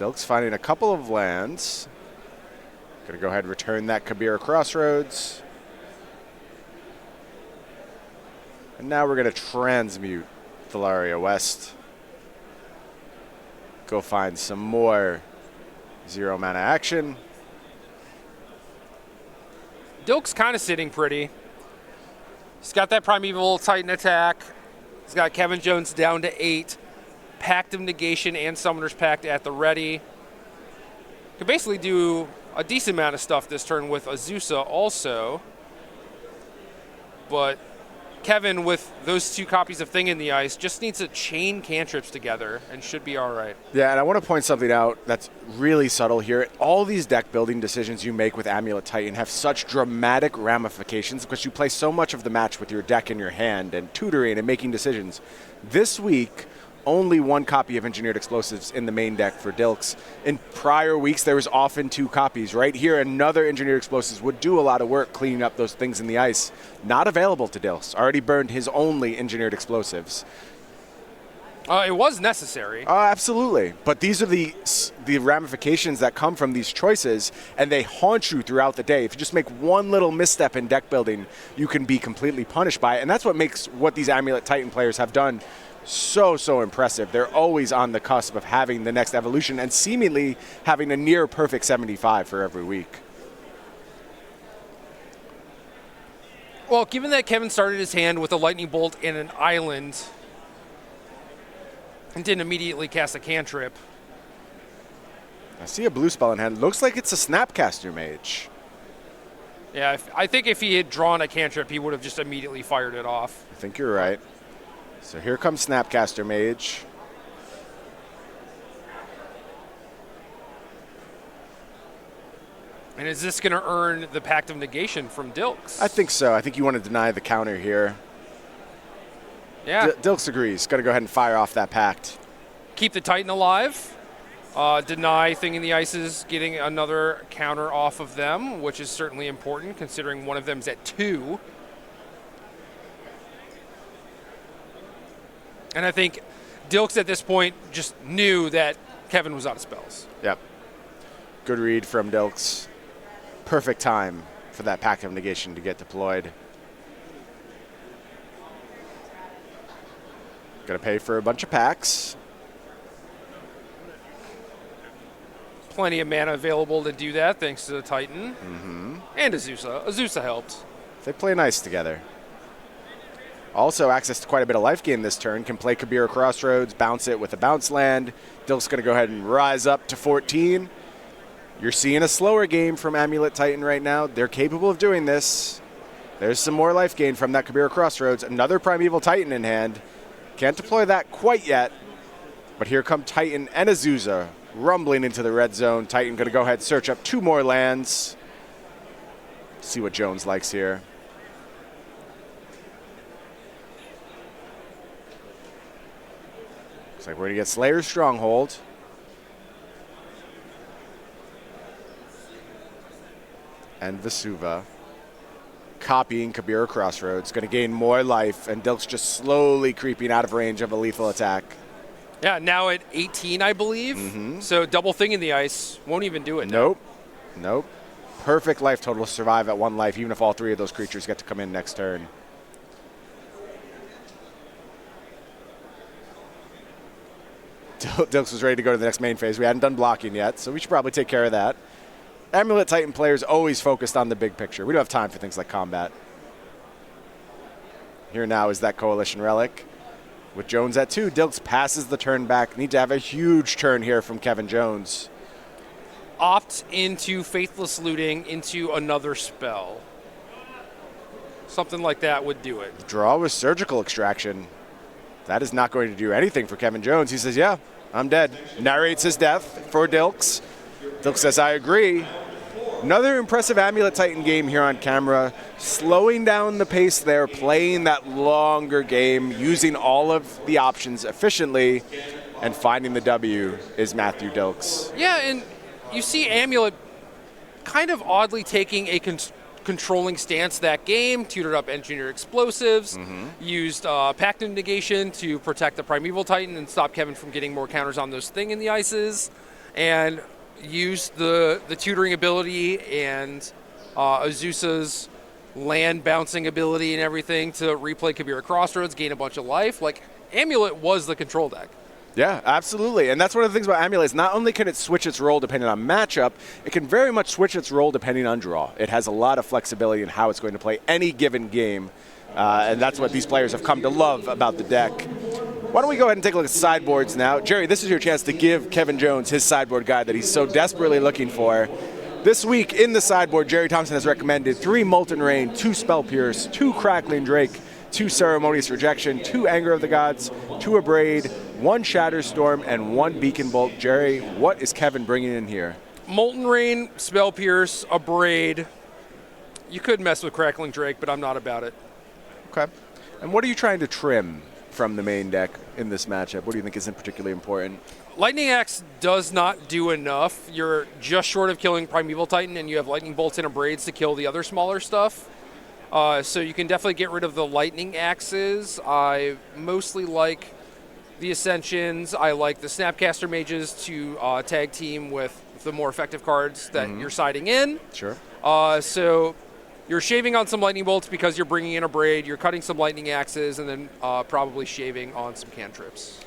Dilks finding a couple of lands. Going to go ahead and return that Kabira Crossroads. And now we're going to transmute Thalaria West. Go find some more 0 mana action. Dilks kind of sitting pretty. He's got that Primeval Titan attack. He's got Kevin Jones down to 8. Pact of Negation and Summoner's Pact at the ready. Could basically do a decent amount of stuff this turn with Azusa also. But Kevin, with those 2 copies of Thing in the Ice, just needs to chain cantrips together and should be all right. Yeah, and I want to point something out that's really subtle here. All these deck building decisions you make with Amulet Titan have such dramatic ramifications because you play so much of the match with your deck in your hand and tutoring and making decisions. This week, only 1 copy of Engineered Explosives in the main deck for Dilks. In prior weeks, there was often 2 copies. Right here, another Engineered Explosives would do a lot of work cleaning up those things in the ice. Not available to Dilks. Already burned his only Engineered Explosives. It was necessary. Absolutely. But these are the ramifications that come from these choices, and they haunt you throughout the day. If you just make one little misstep in deck building, you can be completely punished by it. And that's what makes what these Amulet Titan players have done so impressive. They're always on the cusp of having the next evolution and seemingly having a near perfect 75 for every week. Well, given that Kevin started his hand with a Lightning Bolt and an Island and didn't immediately cast a cantrip. I see a blue spell in hand. Looks like it's a Snapcaster Mage. Yeah, I think if he had drawn a cantrip, he would have just immediately fired it off. I think you're right. So here comes Snapcaster Mage. And is this going to earn the Pact of Negation from Dilks? I think so. I think you want to deny the counter here. Yeah. Dilks agrees. Got to go ahead and fire off that Pact. Keep the Titan alive. Deny Thing in the Ices getting another counter off of them, which is certainly important considering one of them's at 2. And I think Dilks at this point just knew that Kevin was out of spells. Yep. Good read from Dilks. Perfect time for that Pact of Negation to get deployed. Got to pay for a bunch of packs. Plenty of mana available to do that thanks to the Titan. And Azusa. Azusa helped. They play nice together. Also, access to quite a bit of life gain this turn. Can play Kabira Crossroads, bounce it with a bounce land. Dilk's going to go ahead and rise up to 14. You're seeing a slower game from Amulet Titan right now. They're capable of doing this. There's some more life gain from that Kabira Crossroads. Another Primeval Titan in hand. Can't deploy that quite yet. But here come Titan and Azusa rumbling into the red zone. Titan going to go ahead and search up 2 more lands. See what Jones likes here. Looks like we're going to get Slayer's Stronghold. And Vesuva. Copying Kabira Crossroads. Going to gain more life, and Dilks just slowly creeping out of range of a lethal attack. Yeah, now at 18, I believe. So double Thing in the Ice won't even do it Nope. Nope. Perfect life total to survive at 1 life, even if all 3 of those creatures get to come in next turn. Dilks was ready to go to the next main phase. We hadn't done blocking yet, so we should probably take care of that. Amulet Titan players always focused on the big picture. We don't have time for things like combat. Here now is that Coalition Relic. With Jones at 2, Dilks passes the turn back. Need to have a huge turn here from Kevin Jones. Opt into Faithless Looting into another spell. Something like that would do it. Draw with Surgical Extraction. That is not going to do anything for Kevin Jones. He says, yeah, I'm dead. Narrates his death for Dilks. Dilks says, I agree. Another impressive Amulet Titan game here on camera. Slowing down the pace there, playing that longer game, using all of the options efficiently, and finding the W is Matthew Dilks. Yeah, and you see Amulet kind of oddly taking a controlling stance that game, tutored up Engineered Explosives, used Pact of Negation to protect the Primeval Titan and stop Kevin from getting more counters on those Thing in the Ices. and use the tutoring ability and Azusa's land bouncing ability and everything to replay Kabira Crossroads, gain a bunch of life. Like, Amulet was the control deck. Yeah, absolutely. And that's one of the things about Amulet is not only can it switch its role depending on matchup, it can very much switch its role depending on draw. It has a lot of flexibility in how it's going to play any given game. And that's what these players have come to love about the deck. Why don't we go ahead and take a look at sideboards now. Jerry, this is your chance to give Kevin Jones his sideboard guide that he's so desperately looking for. This week in the sideboard, Jerry Thompson has recommended 3 Molten Rain, 2 Spell Pierce, 2 Crackling Drake, 2 Ceremonious Rejection, 2 Anger of the Gods, 2 Abrade, 1 Shatterstorm, and 1 Beacon Bolt. Jerry, what is Kevin bringing in here? Molten Rain, Spell Pierce, Abrade. You could mess with Crackling Drake, but I'm not about it. Okay. And what are you trying to trim from the main deck in this matchup? What do you think isn't particularly important? Lightning Axe does not do enough. You're just short of killing Primeval Titan, and you have Lightning Bolts and Abrades to kill the other smaller stuff. So you can definitely get rid of the Lightning Axes. I mostly like the Ascensions. I like the Snapcaster Mages to tag team with the more effective cards that you're siding in. Sure. So you're shaving on some Lightning Bolts because you're bringing in a Braid, you're cutting some Lightning Axes, and then probably shaving on some cantrips.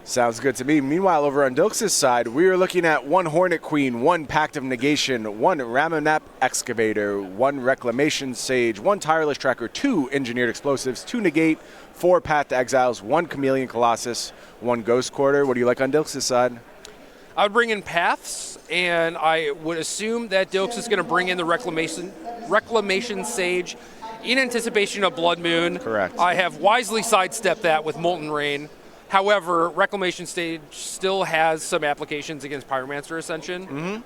Sounds good to me. Meanwhile, over on Dilks' side, we are looking at 1 Hornet Queen, 1 Pact of Negation, 1 Ramonap Excavator, 1 Reclamation Sage, 1 Tireless Tracker, 2 Engineered Explosives, 2 Negate, 4 Path to Exiles, 1 Chameleon Colossus, 1 Ghost Quarter. What do you like on Dilks' side? I would bring in Paths, and I would assume that Dilks is going to bring in the Reclamation Sage in anticipation of Blood Moon. Correct. I have wisely sidestepped that with Molten Rain. However, Reclamation Stage still has some applications against Pyromancer Ascension.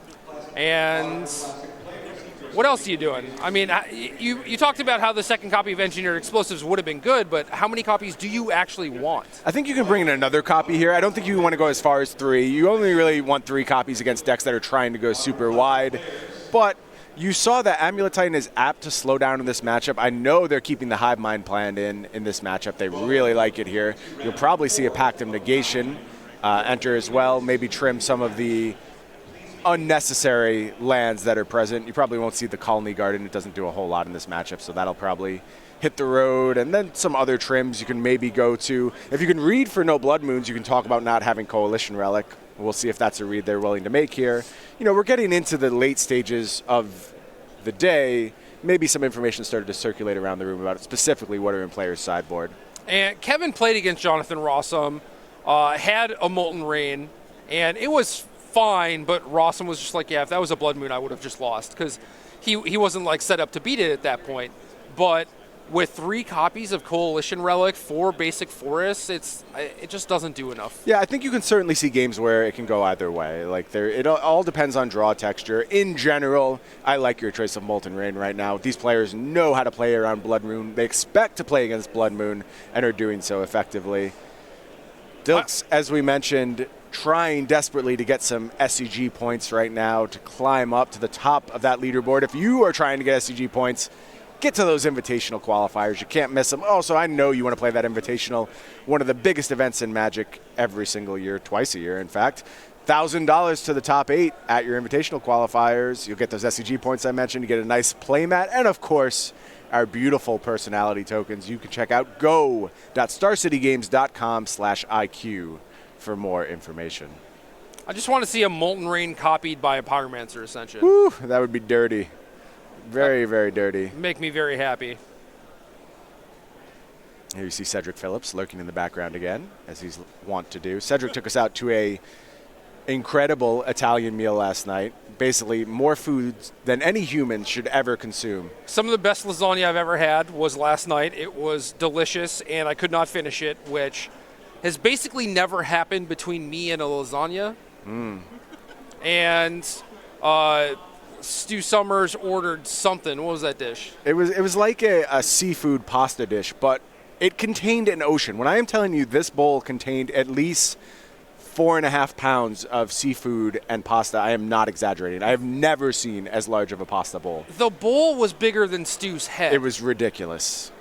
And what else are you doing? I mean, you talked about how the second copy of Engineered Explosives would have been good, but how many copies do you actually want? I think you can bring in another copy here. I don't think you want to go as far as 3. You only really want 3 copies against decks that are trying to go super wide. But you saw that Amulet Titan is apt to slow down in this matchup. I know they're keeping the Hive Mind planned in this matchup. They really like it here. You'll probably see a Pact of Negation enter as well, maybe trim some of the unnecessary lands that are present. You probably won't see the Colony Garden. It doesn't do a whole lot in this matchup, so that'll probably hit the road. And then some other trims you can maybe go to. If you can read for no Blood Moons, you can talk about not having Coalition Relic. We'll see if that's a read they're willing to make here. You know, we're getting into the late stages of the day. Maybe some information started to circulate around the room about it, specifically what are in players' sideboard. And Kevin played against Jonathan Rossum, had a Molten Rain, and it was fine, but Rossum was just like, yeah, if that was a Blood Moon, I would have just lost, because he wasn't like set up to beat it at that point. But with 3 copies of Coalition Relic, 4 basic forests, it just doesn't do enough. Yeah, I think you can certainly see games where it can go either way. Like it all depends on draw texture. In general, I like your choice of Molten Rain right now. These players know how to play around Blood Moon. They expect to play against Blood Moon and are doing so effectively. Dilks, as we mentioned, trying desperately to get some SCG points right now to climb up to the top of that leaderboard. If you are trying to get SCG points, get to those invitational qualifiers. You can't miss them. Also, I know you want to play that invitational, one of the biggest events in Magic every single year, twice a year, in fact. $1,000 to the top 8 at your invitational qualifiers. You'll get those SCG points I mentioned. You get a nice playmat, and of course, our beautiful personality tokens. You can check out go.starcitygames.com/IQ for more information. I just want to see a Molten Rain copied by a Pyromancer Ascension. Woo, that would be dirty. Very, very dirty. Make me very happy. Here you see Cedric Phillips lurking in the background again, as he's wont to do. Cedric took us out to a incredible Italian meal last night. Basically, more food than any human should ever consume. Some of the best lasagna I've ever had was last night. It was delicious, and I could not finish it, which has basically never happened between me and a lasagna. And Stu Summers ordered something. What was that dish? It was like a seafood pasta dish, but it contained an ocean. When I am telling you this bowl contained at least 4.5 pounds of seafood and pasta, I am not exaggerating. I have never seen as large of a pasta bowl. The bowl was bigger than Stu's head. It was ridiculous.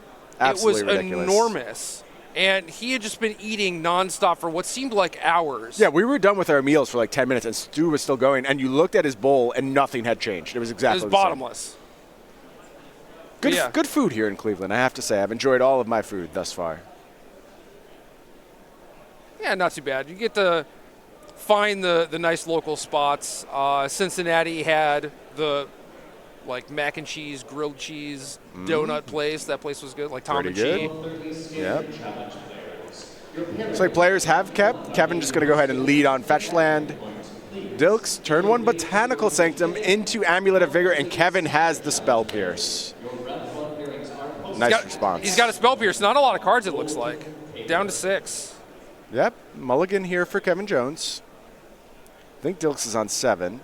Absolutely ridiculous. It was enormous. And he had just been eating nonstop for what seemed like hours. Yeah, we were done with our meals for like 10 minutes, and Stu was still going, and you looked at his bowl, and nothing had changed. It was exactly It was the same. bottomless. Good food here in Cleveland, I have to say. I've enjoyed all of my food thus far. Yeah, not too bad. You get to find the nice local spots. Cincinnati had the mac and cheese, grilled cheese donut place. That place was good, like Tom and Pretty Chi. good. Yep. Looks like players have kept. Kevin just going to go ahead and lead on fetch land. Dilks, turn 1 Botanical Sanctum into Amulet of Vigor, and Kevin has the Spell Pierce. Nice response. He's got a Spell Pierce. Not a lot of cards, it looks like. Down to 6. Yep, mulligan here for Kevin Jones. I think Dilks is on 7.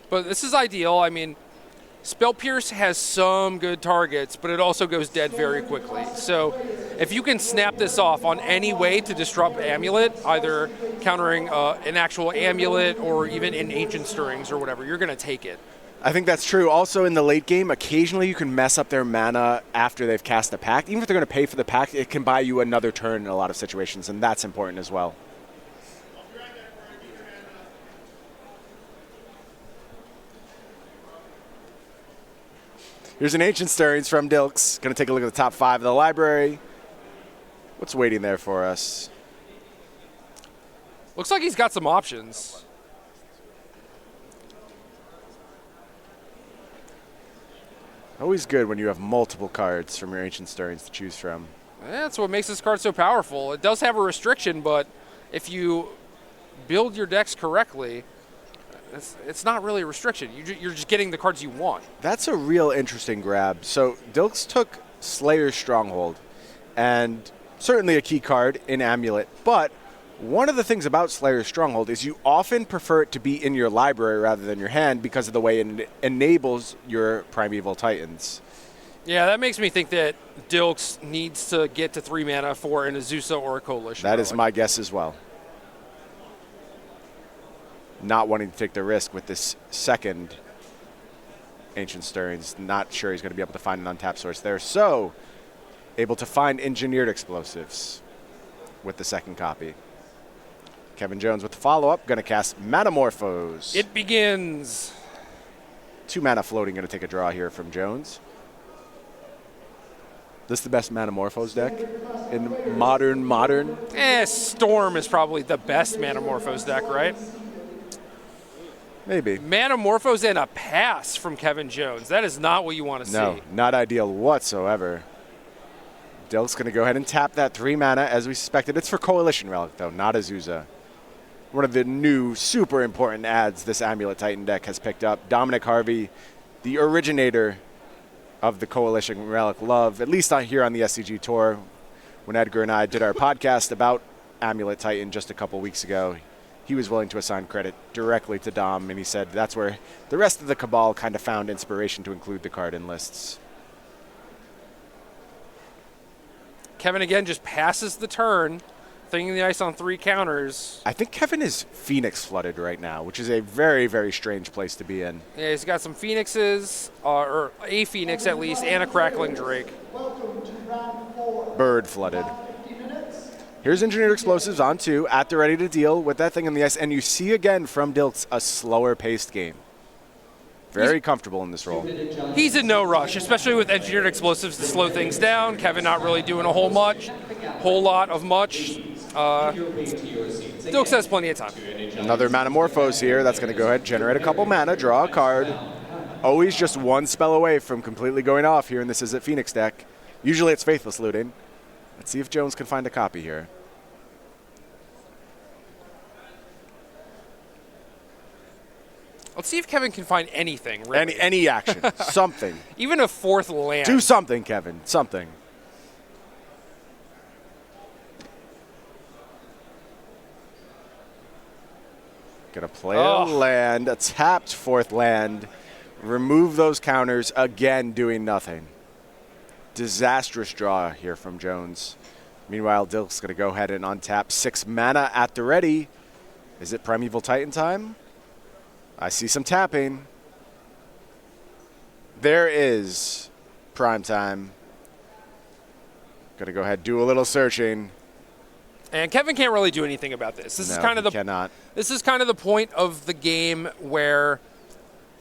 But this is ideal. I mean, Spell Pierce has some good targets, but it also goes dead very quickly. So if you can snap this off on any way to disrupt Amulet, either countering an actual Amulet or even in Ancient Stirrings or whatever, you're going to take it. I think that's true. Also in the late game, occasionally you can mess up their mana after they've cast a pact. Even if they're going to pay for the pact, it can buy you another turn in a lot of situations, and that's important as well. Here's an Ancient Stirrings from Dilks. Going to take a look at the top 5 of the library. What's waiting there for us? Looks like he's got some options. Always good when you have multiple cards from your Ancient Stirrings to choose from. That's what makes this card so powerful. It does have a restriction, but if you build your decks correctly, it's not really a restriction. You're just getting the cards you want. That's a real interesting grab. So Dilks took Slayer's Stronghold, and certainly a key card in Amulet, but one of the things about Slayer's Stronghold is you often prefer it to be in your library rather than your hand because of the way it enables your Primeval Titans. Yeah, that makes me think that Dilks needs to get to 3 mana for an Azusa or a Coalition. That is my guess as well. Not wanting to take the risk with this second Ancient Stirrings. Not sure he's going to be able to find an untapped source there. So, able to find Engineered Explosives with the second copy. Kevin Jones with the follow-up, going to cast Metamorphose. It begins. 2 mana floating, going to take a draw here from Jones. This the best Metamorphose deck in modern? Storm is probably the best Metamorphose deck, right? Maybe. Metamorphose and a pass from Kevin Jones. That is not what you want to see. No, not ideal whatsoever. Dilks going to go ahead and tap that 3 mana as we suspected. It's for Coalition Relic, though, not Azusa. One of the new super important adds this Amulet Titan deck has picked up. Dominic Harvey, the originator of the Coalition Relic love, at least not here on the SCG Tour. When Edgar and I did our podcast about Amulet Titan just a couple weeks ago, he was willing to assign credit directly to Dom, and he said that's where the rest of the Cabal kind of found inspiration to include the card in lists. Kevin again just passes the turn, thinking the ice on 3 counters. I think Kevin is Phoenix flooded right now, which is a very, very strange place to be in. Yeah, he's got some Phoenixes, or a Phoenix at least, and a Crackling Drake. Bird flooded. Here's Engineered Explosives on 2, at the ready to deal with that thing on the ice, and you see again from Dilks a slower paced game. Very comfortable in this role. He's in no rush, especially with Engineered Explosives to slow things down. Kevin not really doing a whole lot of much. Dilks has plenty of time. Another Metamorphose here. That's going to go ahead, generate a couple mana, draw a card. Always just one spell away from completely going off here in this Is It Phoenix deck. Usually it's Faithless Looting. Let's see if Jones can find a copy here. Let's see if Kevin can find anything, really. Any action, something. Even a 4th land. Do something, Kevin, something. Gonna play a land, a tapped 4th land, remove those counters, again doing nothing. Disastrous draw here from Jones. Meanwhile, Dilks gonna go ahead and untap 6 mana at the ready. Is it Primeval Titan time? I see some tapping. there is prime time. Going to go ahead, do a little searching. And Kevin can't really do anything about this. This is kind of the point of the game where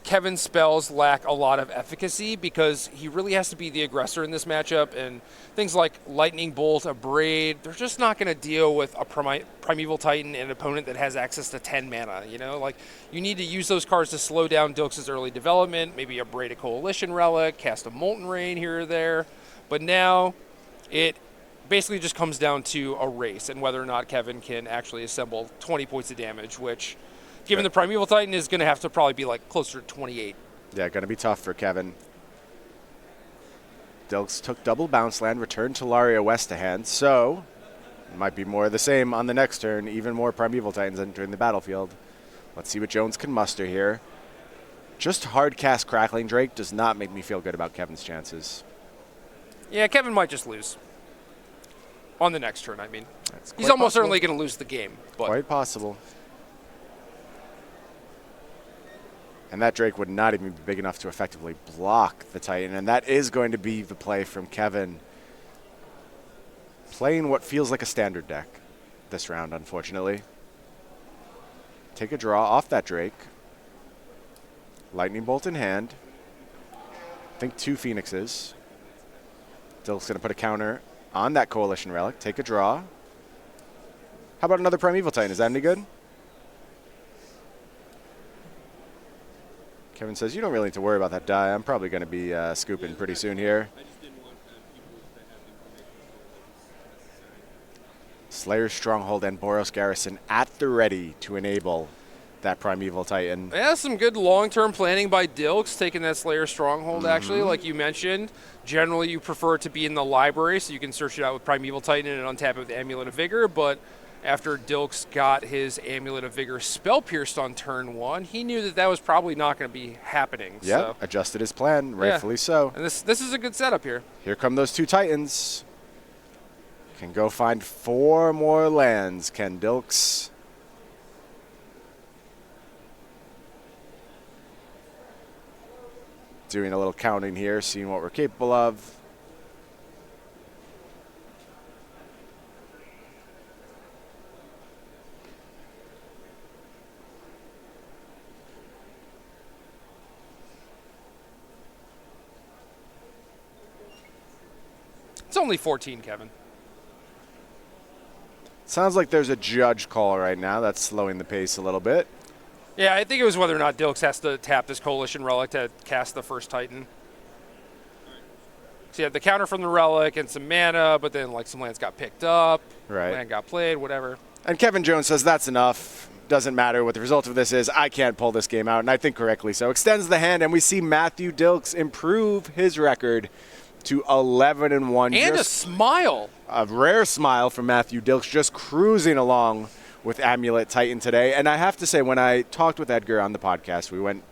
Kevin's spells lack a lot of efficacy because he really has to be the aggressor in this matchup, and things like Lightning Bolt, Abrade, they're just not going to deal with a Primeval Titan and an opponent that has access to 10 mana, you know? Like, you need to use those cards to slow down Dilks' early development, maybe Abrade a Coalition Relic, cast a Molten Rain here or there, but now it basically just comes down to a race and whether or not Kevin can actually assemble 20 points of damage, which, given the Primeval Titan, is going to have to probably be like closer to 28. Yeah, going to be tough for Kevin. Dilks took double bounce land, returned Talaria West to hand, so it might be more of the same on the next turn. Even more Primeval Titans entering the battlefield. Let's see what Jones can muster here. Just hard cast Crackling Drake does not make me feel good about Kevin's chances. Yeah, Kevin might just lose. On the next turn, I mean. He's almost certainly going to lose the game. But quite possible. And that Drake would not even be big enough to effectively block the Titan. And that is going to be the play from Kevin. Playing what feels like a standard deck this round, unfortunately. Take a draw off that Drake. Lightning Bolt in hand. Think 2 Phoenixes. Dilks going to put a counter on that Coalition Relic. Take a draw. How about another Primeval Titan? Is that any good? Kevin says, you don't really need to worry about that die. I'm probably going to be scooping pretty soon here. Slayer's Stronghold and Boros Garrison at the ready to enable that Primeval Titan. Yeah, some good long-term planning by Dilks, taking that Slayer Stronghold, actually, like you mentioned. Generally, you prefer it to be in the library, so you can search it out with Primeval Titan and untap it with Amulet of Vigor, but after Dilks got his Amulet of Vigor spell pierced on turn 1, he knew that that was probably not going to be happening. Yeah, so. Adjusted his plan, rightfully so. And this is a good setup here. Here come those 2 Titans. Can go find 4 more lands. Can Dilks? Doing a little counting here, seeing what we're capable of. It's only 14, Kevin. Sounds like there's a judge call right now. That's slowing the pace a little bit. Yeah, I think it was whether or not Dilks has to tap this Coalition Relic to cast the first Titan. So you had the counter from the Relic and some mana, but then like some lands got picked up, land got played, whatever. And Kevin Jones says that's enough. Doesn't matter what the result of this is. I can't pull this game out, and I think correctly so. Extends the hand, and we see Matthew Dilks improve his record to 11-1. And a smile. A rare smile from Matthew Dilks, just cruising along with Amulet Titan today. And I have to say, when I talked with Edgar on the podcast, we went